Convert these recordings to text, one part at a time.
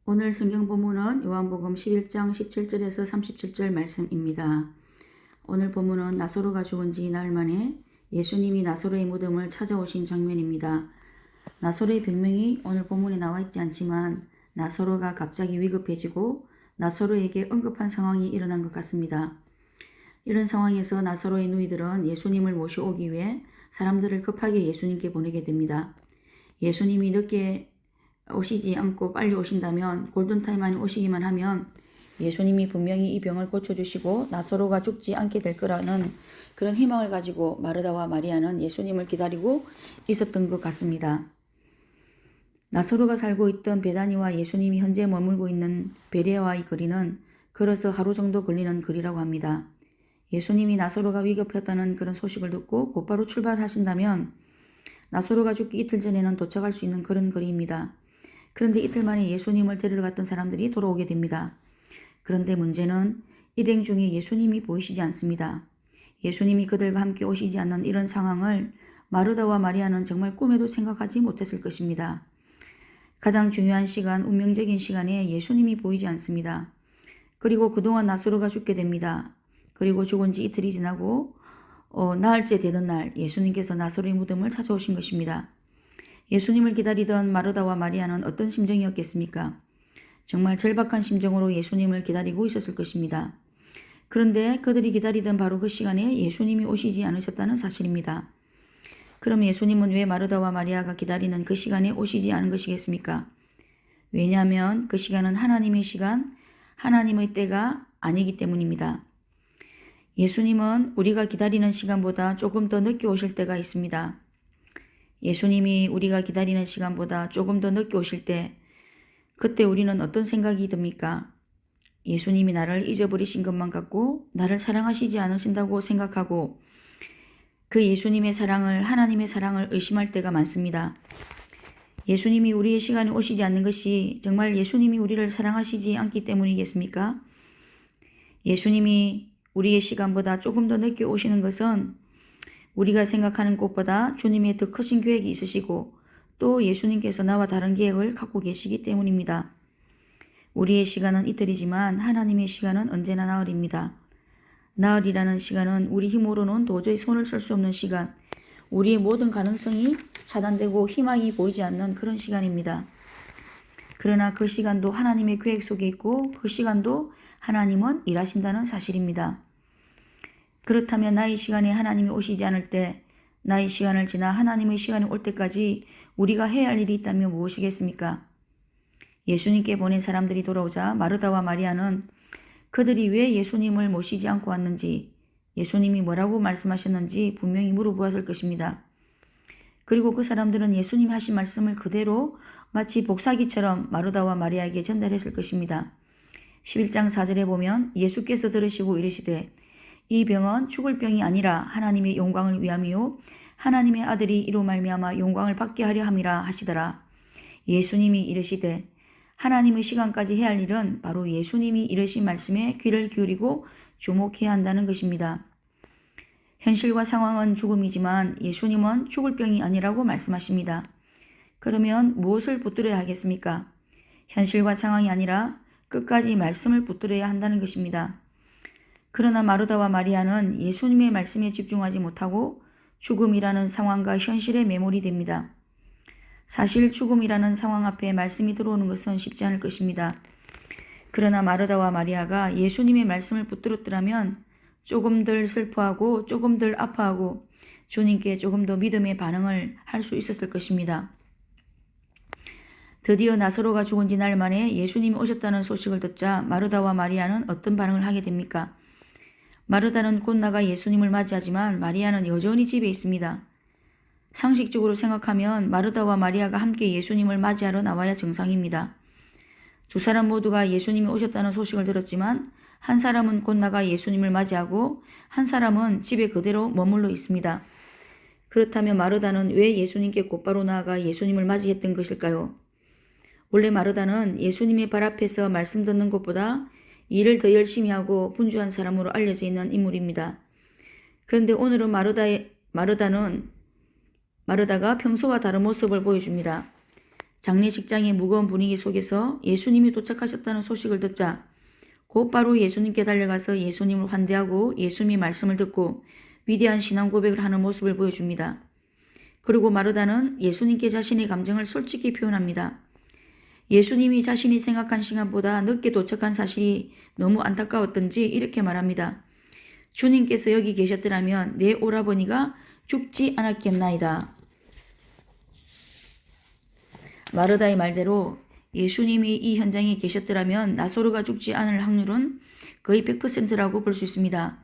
오늘 성경 본문은 요한복음 11장 17절에서 37절 말씀입니다. 오늘 본문은 나사로가 죽은 지 나흘 만에 예수님이 나사로의 무덤을 찾아오신 장면입니다. 나사로의 병명이 오늘 본문에 나와 있지 않지만 나사로가 갑자기 위급해지고 나사로에게 응급한 상황이 일어난 것 같습니다. 이런 상황에서 나사로의 누이들은 예수님을 모셔오기 위해 사람들을 급하게 예수님께 보내게 됩니다. 예수님이 늦게 오시지 않고 빨리 오신다면, 골든타임 안에 오시기만 하면 예수님이 분명히 이 병을 고쳐주시고 나사로가 죽지 않게 될 거라는 그런 희망을 가지고 마르다와 마리아는 예수님을 기다리고 있었던 것 같습니다. 나사로가 살고 있던 베다니와 예수님이 현재 머물고 있는 베레아와의 거리는 걸어서 하루 정도 걸리는 거리라고 합니다. 예수님이 나사로가 위급했다는 그런 소식을 듣고 곧바로 출발하신다면 나사로가 죽기 이틀 전에는 도착할 수 있는 그런 거리입니다. 그런데 이틀 만에 예수님을 데리러 갔던 사람들이 돌아오게 됩니다. 그런데 문제는 일행 중에 예수님이 보이시지 않습니다. 예수님이 그들과 함께 오시지 않는 이런 상황을 마르다와 마리아는 정말 꿈에도 생각하지 못했을 것입니다. 가장 중요한 시간, 운명적인 시간에 예수님이 보이지 않습니다. 그리고 그동안 나사로가 죽게 됩니다. 그리고 죽은 지 이틀이 지나고 나흘째 되는 날 예수님께서 나사로의 무덤을 찾아오신 것입니다. 예수님을 기다리던 마르다와 마리아는 어떤 심정이었겠습니까? 정말 절박한 심정으로 예수님을 기다리고 있었을 것입니다. 그런데 그들이 기다리던 바로 그 시간에 예수님이 오시지 않으셨다는 사실입니다. 그럼 예수님은 왜 마르다와 마리아가 기다리는 그 시간에 오시지 않은 것이겠습니까? 왜냐하면 그 시간은 하나님의 시간, 하나님의 때가 아니기 때문입니다. 예수님은 우리가 기다리는 시간보다 조금 더 늦게 오실 때가 있습니다. 예수님이 우리가 기다리는 시간보다 조금 더 늦게 오실 때 그때 우리는 어떤 생각이 듭니까? 예수님이 나를 잊어버리신 것만 같고 나를 사랑하시지 않으신다고 생각하고 그 예수님의 사랑을, 하나님의 사랑을 의심할 때가 많습니다. 예수님이 우리의 시간에 오시지 않는 것이 정말 예수님이 우리를 사랑하시지 않기 때문이겠습니까? 예수님이 우리의 시간보다 조금 더 늦게 오시는 것은 우리가 생각하는 것보다 주님의 더 크신 계획이 있으시고 또 예수님께서 나와 다른 계획을 갖고 계시기 때문입니다. 우리의 시간은 이틀이지만 하나님의 시간은 언제나 나흘입니다. 나흘이라는 시간은 우리 힘으로는 도저히 손을 쓸 수 없는 시간, 우리의 모든 가능성이 차단되고 희망이 보이지 않는 그런 시간입니다. 그러나 그 시간도 하나님의 계획 속에 있고 그 시간도 하나님은 일하신다는 사실입니다. 그렇다면 나의 시간에 하나님이 오시지 않을 때, 나의 시간을 지나 하나님의 시간이 올 때까지 우리가 해야 할 일이 있다면 무엇이겠습니까? 예수님께 보낸 사람들이 돌아오자 마르다와 마리아는 그들이 왜 예수님을 모시지 않고 왔는지, 예수님이 뭐라고 말씀하셨는지 분명히 물어보았을 것입니다. 그리고 그 사람들은 예수님이 하신 말씀을 그대로 마치 복사기처럼 마르다와 마리아에게 전달했을 것입니다. 11장 4절에 보면 예수께서 들으시고 이르시되 이 병은 죽을 병이 아니라 하나님의 영광을 위함이요 하나님의 아들이 이로 말미암아 영광을 받게 하려 함이라 하시더라. 예수님이 이르시되 하나님의 시간까지 해야 할 일은 바로 예수님이 이르신 말씀에 귀를 기울이고 주목해야 한다는 것입니다. 현실과 상황은 죽음이지만 예수님은 죽을 병이 아니라고 말씀하십니다. 그러면 무엇을 붙들어야 하겠습니까? 현실과 상황이 아니라 끝까지 말씀을 붙들어야 한다는 것입니다. 그러나 마르다와 마리아는 예수님의 말씀에 집중하지 못하고 죽음이라는 상황과 현실에 매몰이 됩니다. 사실 죽음이라는 상황 앞에 말씀이 들어오는 것은 쉽지 않을 것입니다. 그러나 마르다와 마리아가 예수님의 말씀을 붙들었더라면 조금 덜 슬퍼하고 조금 덜 아파하고 주님께 조금 더 믿음의 반응을 할 수 있었을 것입니다. 드디어 나사로가 죽은 지 날 만에 예수님이 오셨다는 소식을 듣자 마르다와 마리아는 어떤 반응을 하게 됩니까? 마르다는 곧 나가 예수님을 맞이하지만 마리아는 여전히 집에 있습니다. 상식적으로 생각하면 마르다와 마리아가 함께 예수님을 맞이하러 나와야 정상입니다. 두 사람 모두가 예수님이 오셨다는 소식을 들었지만 한 사람은 곧 나가 예수님을 맞이하고 한 사람은 집에 그대로 머물러 있습니다. 그렇다면 마르다는 왜 예수님께 곧바로 나아가 예수님을 맞이했던 것일까요? 원래 마르다는 예수님의 발 앞에서 말씀 듣는 것보다 일을 더 열심히 하고 분주한 사람으로 알려져 있는 인물입니다. 그런데 오늘은 마르다가 평소와 다른 모습을 보여줍니다. 장례식장의 무거운 분위기 속에서 예수님이 도착하셨다는 소식을 듣자 곧바로 예수님께 달려가서 예수님을 환대하고 예수님의 말씀을 듣고 위대한 신앙 고백을 하는 모습을 보여줍니다. 그리고 마르다는 예수님께 자신의 감정을 솔직히 표현합니다. 예수님이 자신이 생각한 시간보다 늦게 도착한 사실이 너무 안타까웠던지 이렇게 말합니다. 주님께서 여기 계셨더라면 내 오라버니가 죽지 않았겠나이다. 마르다의 말대로 예수님이 이 현장에 계셨더라면 나사로가 죽지 않을 확률은 거의 100%라고 볼 수 있습니다.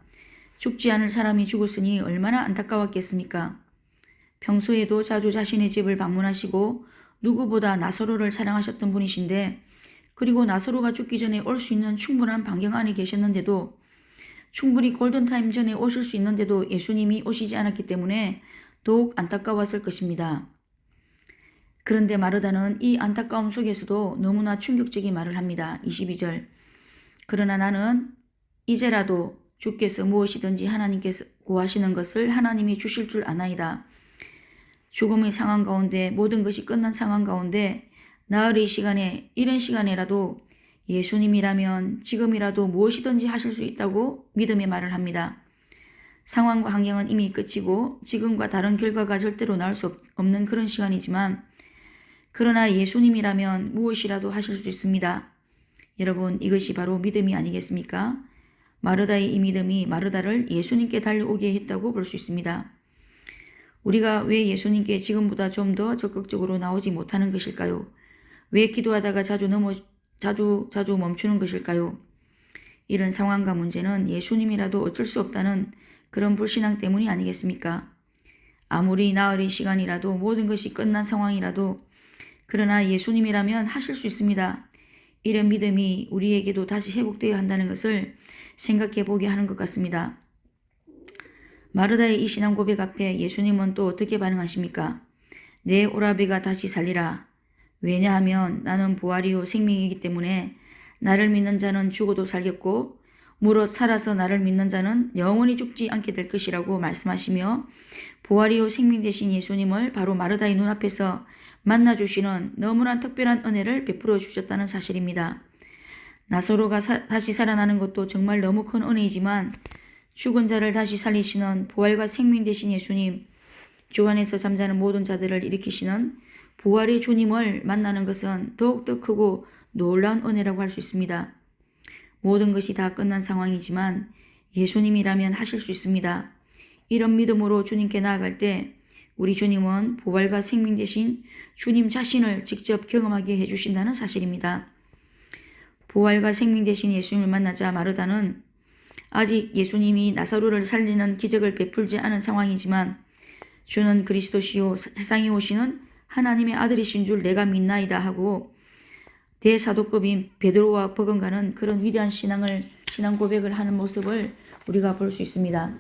죽지 않을 사람이 죽었으니 얼마나 안타까웠겠습니까? 평소에도 자주 자신의 집을 방문하시고 누구보다 나사로를 사랑하셨던 분이신데 그리고 나사로가 죽기 전에 올 수 있는 충분한 반경 안에 계셨는데도 충분히 골든타임 전에 오실 수 있는데도 예수님이 오시지 않았기 때문에 더욱 안타까웠을 것입니다. 그런데 마르다는 이 안타까움 속에서도 너무나 충격적인 말을 합니다. 22절. 그러나 나는 이제라도 주께서 무엇이든지 하나님께서 구하시는 것을 하나님이 주실 줄 아나이다. 죽음의 상황 가운데 모든 것이 끝난 상황 가운데 나흘의 시간에 이런 시간에라도 예수님이라면 지금이라도 무엇이든지 하실 수 있다고 믿음의 말을 합니다. 상황과 환경은 이미 끝이고 지금과 다른 결과가 절대로 나올 수 없는 그런 시간이지만 그러나 예수님이라면 무엇이라도 하실 수 있습니다. 여러분, 이것이 바로 믿음이 아니겠습니까? 마르다의 이 믿음이 마르다를 예수님께 달려오게 했다고 볼 수 있습니다. 우리가 왜 예수님께 지금보다 좀 더 적극적으로 나오지 못하는 것일까요? 왜 기도하다가 자주 멈추는 것일까요? 이런 상황과 문제는 예수님이라도 어쩔 수 없다는 그런 불신앙 때문이 아니겠습니까? 아무리 나흘의 시간이라도 모든 것이 끝난 상황이라도 그러나 예수님이라면 하실 수 있습니다. 이런 믿음이 우리에게도 다시 회복되어야 한다는 것을 생각해 보게 하는 것 같습니다. 마르다의 이 신앙 고백 앞에 예수님은 또 어떻게 반응하십니까? 내 오라비가 다시 살리라. 왜냐하면 나는 부활이요 생명이기 때문에 나를 믿는 자는 죽어도 살겠고 무릇 살아서 나를 믿는 자는 영원히 죽지 않게 될 것이라고 말씀하시며 부활이요 생명 되신 예수님을 바로 마르다의 눈앞에서 만나주시는 너무나 특별한 은혜를 베풀어 주셨다는 사실입니다. 나사로가 다시 살아나는 것도 정말 너무 큰 은혜이지만 죽은 자를 다시 살리시는 부활과 생명 되신 예수님, 주 안에서 잠자는 모든 자들을 일으키시는 부활의 주님을 만나는 것은 더욱더 크고 놀라운 은혜라고 할 수 있습니다. 모든 것이 다 끝난 상황이지만 예수님이라면 하실 수 있습니다. 이런 믿음으로 주님께 나아갈 때 우리 주님은 부활과 생명 되신 주님 자신을 직접 경험하게 해주신다는 사실입니다. 부활과 생명 되신 예수님을 만나자 마르다는 아직 예수님이 나사로를 살리는 기적을 베풀지 않은 상황이지만 주는 그리스도시요 세상에 오시는 하나님의 아들이신 줄 내가 믿나이다 하고 대사도급인 베드로와 버금가는 그런 위대한 신앙 고백을 하는 모습을 우리가 볼 수 있습니다.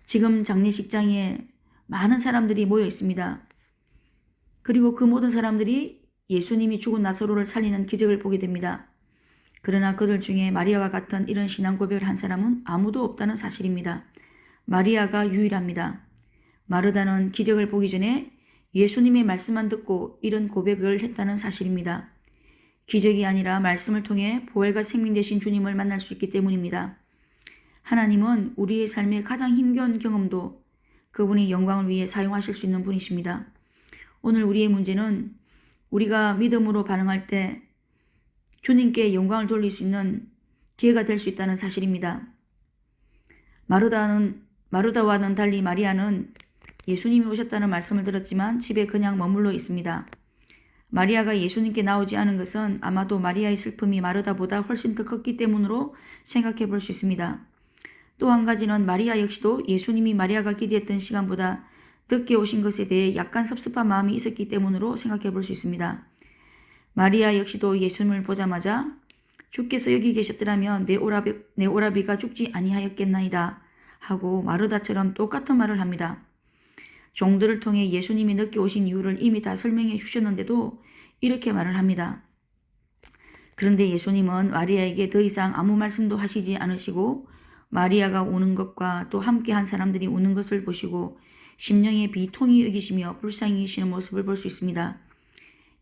지금 장례식장에 많은 사람들이 모여 있습니다. 그리고 그 모든 사람들이 예수님이 죽은 나사로를 살리는 기적을 보게 됩니다. 그러나 그들 중에 마리아와 같은 이런 신앙 고백을 한 사람은 아무도 없다는 사실입니다. 마리아가 유일합니다. 마르다는 기적을 보기 전에 예수님의 말씀만 듣고 이런 고백을 했다는 사실입니다. 기적이 아니라 말씀을 통해 부활과 생명 되신 주님을 만날 수 있기 때문입니다. 하나님은 우리의 삶의 가장 힘겨운 경험도 그분의 영광을 위해 사용하실 수 있는 분이십니다. 오늘 우리의 문제는 우리가 믿음으로 반응할 때 주님께 영광을 돌릴 수 있는 기회가 될 수 있다는 사실입니다. 마르다와는 달리 마리아는 예수님이 오셨다는 말씀을 들었지만 집에 그냥 머물러 있습니다. 마리아가 예수님께 나오지 않은 것은 아마도 마리아의 슬픔이 마르다보다 훨씬 더 컸기 때문으로 생각해 볼 수 있습니다. 또 한 가지는 마리아 역시도 예수님이 마리아가 기대했던 시간보다 늦게 오신 것에 대해 약간 섭섭한 마음이 있었기 때문으로 생각해 볼 수 있습니다. 마리아 역시도 예수님을 보자마자 주께서 여기 계셨더라면 내 오라비가 죽지 아니하였겠나이다 하고 마르다처럼 똑같은 말을 합니다. 종들을 통해 예수님이 늦게 오신 이유를 이미 다 설명해 주셨는데도 이렇게 말을 합니다. 그런데 예수님은 마리아에게 더 이상 아무 말씀도 하시지 않으시고 마리아가 우는 것과 또 함께한 사람들이 우는 것을 보시고 심령의 비통히 여기시며 불쌍히 여기시는 모습을 볼 수 있습니다.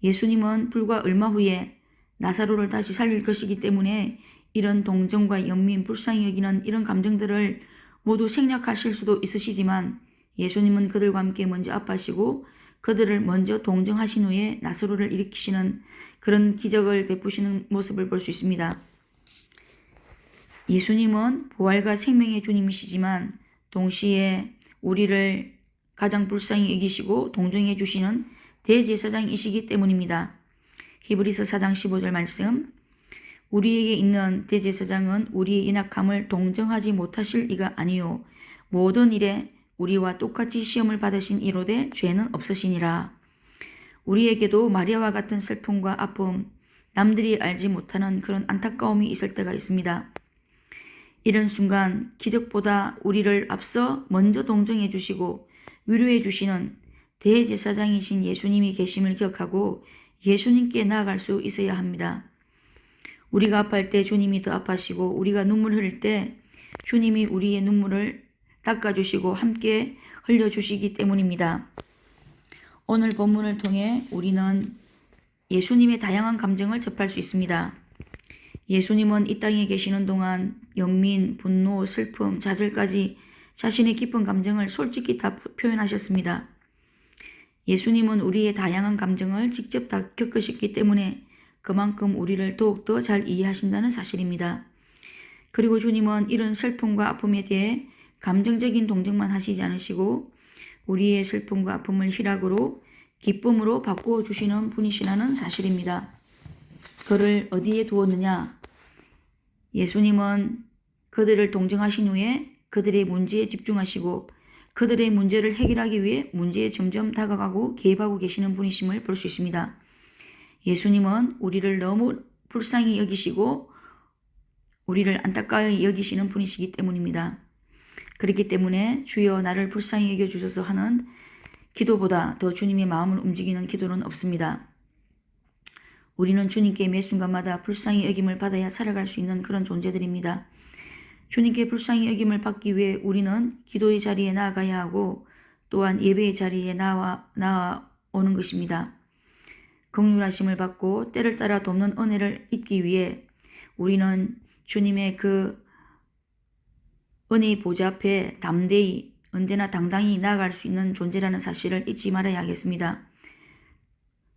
예수님은 불과 얼마 후에 나사로를 다시 살릴 것이기 때문에 이런 동정과 연민, 불쌍히 여기는 이런 감정들을 모두 생략하실 수도 있으시지만 예수님은 그들과 함께 먼저 아파하시고 그들을 먼저 동정하신 후에 나사로를 일으키시는 그런 기적을 베푸시는 모습을 볼 수 있습니다. 예수님은 부활과 생명의 주님이시지만 동시에 우리를 가장 불쌍히 여기시고 동정해 주시는 대제사장이시기 때문입니다. 히브리서 4장 15절 말씀, 우리에게 있는 대제사장은 우리의 연약함을 동정하지 못하실 이가 아니요 모든 일에 우리와 똑같이 시험을 받으신 이로되 죄는 없으시니라. 우리에게도 마리아와 같은 슬픔과 아픔, 남들이 알지 못하는 그런 안타까움이 있을 때가 있습니다. 이런 순간 기적보다 우리를 앞서 먼저 동정해 주시고 위로해 주시는 대제사장이신 예수님이 계심을 기억하고 예수님께 나아갈 수 있어야 합니다. 우리가 아파할 때 주님이 더 아파하시고 우리가 눈물 흘릴 때 주님이 우리의 눈물을 닦아주시고 함께 흘려주시기 때문입니다. 오늘 본문을 통해 우리는 예수님의 다양한 감정을 접할 수 있습니다. 예수님은 이 땅에 계시는 동안 연민, 분노, 슬픔, 좌절까지 자신의 깊은 감정을 솔직히 다 표현하셨습니다. 예수님은 우리의 다양한 감정을 직접 다 겪으셨기 때문에 그만큼 우리를 더욱더 잘 이해하신다는 사실입니다. 그리고 주님은 이런 슬픔과 아픔에 대해 감정적인 동정만 하시지 않으시고 우리의 슬픔과 아픔을 희락으로 기쁨으로 바꾸어 주시는 분이시라는 사실입니다. 그를 어디에 두었느냐? 예수님은 그들을 동정하신 후에 그들의 문제에 집중하시고 그들의 문제를 해결하기 위해 문제에 점점 다가가고 개입하고 계시는 분이심을 볼 수 있습니다. 예수님은 우리를 너무 불쌍히 여기시고 우리를 안타까이 여기시는 분이시기 때문입니다. 그렇기 때문에 주여 나를 불쌍히 여겨주셔서 하는 기도보다 더 주님의 마음을 움직이는 기도는 없습니다. 우리는 주님께 매 순간마다 불쌍히 여김을 받아야 살아갈 수 있는 그런 존재들입니다. 주님께 불쌍히 여김을 받기 위해 우리는 기도의 자리에 나아가야 하고 또한 예배의 자리에 나아오는 것입니다. 긍휼하심을 받고 때를 따라 돕는 은혜를 잊기 위해 우리는 주님의 그 은혜의 보좌 앞에 담대히 언제나 당당히 나아갈 수 있는 존재라는 사실을 잊지 말아야 하겠습니다.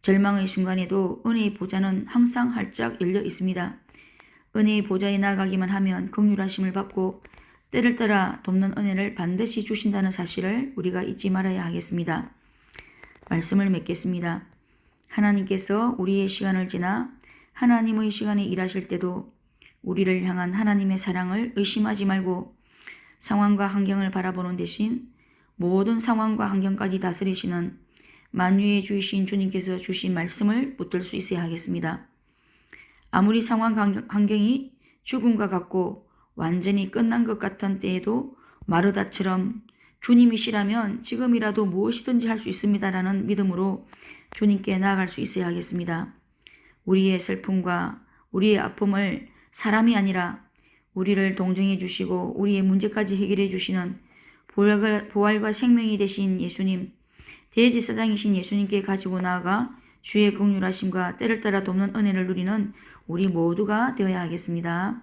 절망의 순간에도 은혜의 보좌는 항상 활짝 열려 있습니다. 은혜의 보좌에 나아가기만 하면 긍휼하심을 받고 때를 따라 돕는 은혜를 반드시 주신다는 사실을 우리가 잊지 말아야 하겠습니다. 말씀을 맺겠습니다. 하나님께서 우리의 시간을 지나 하나님의 시간에 일하실 때도 우리를 향한 하나님의 사랑을 의심하지 말고 상황과 환경을 바라보는 대신 모든 상황과 환경까지 다스리시는 만유의 주이신 주님께서 주신 말씀을 붙들 수 있어야 하겠습니다. 아무리 상황 환경이 죽음과 같고 완전히 끝난 것 같은 때에도 마르다처럼 주님이시라면 지금이라도 무엇이든지 할 수 있습니다라는 믿음으로 주님께 나아갈 수 있어야 하겠습니다. 우리의 슬픔과 우리의 아픔을 사람이 아니라 우리를 동정해 주시고 우리의 문제까지 해결해 주시는 부활과 생명이 되신 예수님, 대제사장이신 예수님께 가지고 나아가 주의 긍휼하심과 때를 따라 돕는 은혜를 누리는 우리 모두가 되어야 하겠습니다.